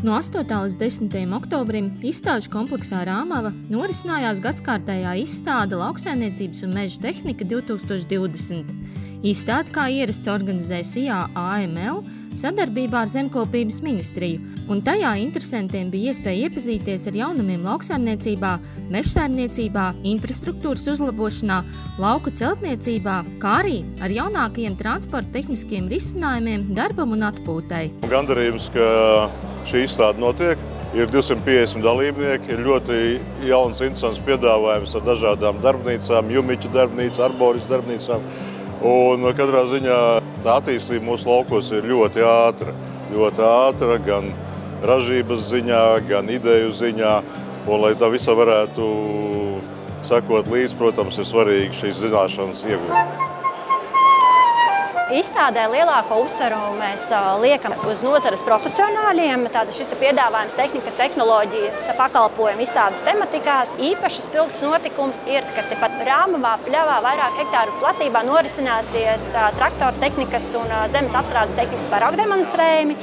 No 8. līdz 10. oktobrim izstāžu kompleksā Rāmava norisinājās gadskārtējā izstāde Lauksaimniecības un meža tehnika 2020. Izstādi, kā ierasts, organizē SIA AML sadarbībā ar Zemkopības ministriju, un tajā interesantiem bija iespēja iepazīties ar jaunumiem lauksaimniecībā, mežsaimniecībā, infrastruktūras uzlabošanā, lauku celtniecībā, kā arī ar jaunākajiem transporta tehniskiem risinājumiem darbam un atpūtai. Gandarījums, ka šī izstāde notiek. Ir 250 dalībnieki, ir ļoti jauns, interesants piedāvājums ar dažādām darbnīcām, jumiķu darbnīca, arboris darbnīcām. Un katrā ziņā tā attīstība mūsu laukos ir ļoti ātra, gan ražības ziņā, gan ideju ziņā. Un, lai tā visa varētu sekot līdz, protams, ir svarīgi šīs zināšanas iegūt. Izstādē lielāko uzsvaru mēs liekam uz nozares profesionāļiem. Tātad šis piedāvājums tehnika, tehnoloģijas, pakalpojumu izstādes tematikās. Īpaši spilgts notikums ir, ka tepat Rāmavā pļavā vairāk hektāru platībā norisināsies traktoru tehnikas un zemes apstrādes tehnikas paraugu demonstrējumi.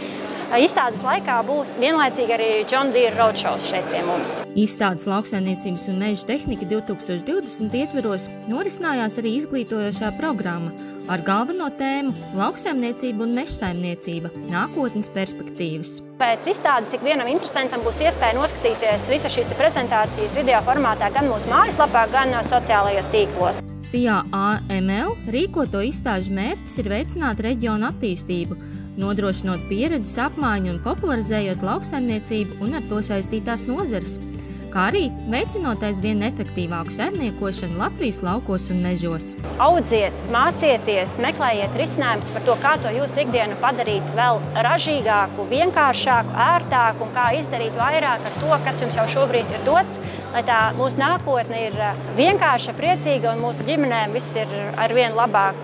Izstādes laikā būs vienlaicīgi arī John Deere roadshows šeit pie mums. Izstādes Lauksaimniecības un meža tehnika 2020 ietveros norisinājās arī izglītojošā programma ar galveno tēmu Lauksaimniecība un mežsaimniecība – nākotnes perspektīvas. Pēc izstādes ikvienam interesantam būs iespēja noskatīties visas šīs prezentācijas video formātā gan mūsu mājaslapā, gan sociālajos tīklos. SIA AML rīkoto izstāžu mērķis ir veicināt reģionu attīstību, nodrošinot pieredzes apmaiņu un popularizējot lauksaimniecību un ar to saistītās nozares, kā arī veicinot aizvien efektīvāku saimniekošanu Latvijas laukos un mežos. Audziet, mācieties, meklējiet risinājumus par to, kā to jūsu ikdienu padarīt vēl ražīgāku, vienkāršāku, ērtāku un kā izdarīt vairāk ar to, kas jums jau šobrīd ir dots, lai tā mūsu nākotne ir vienkārša, priecīga un mūsu ģimenēm viss ir arvien labāk.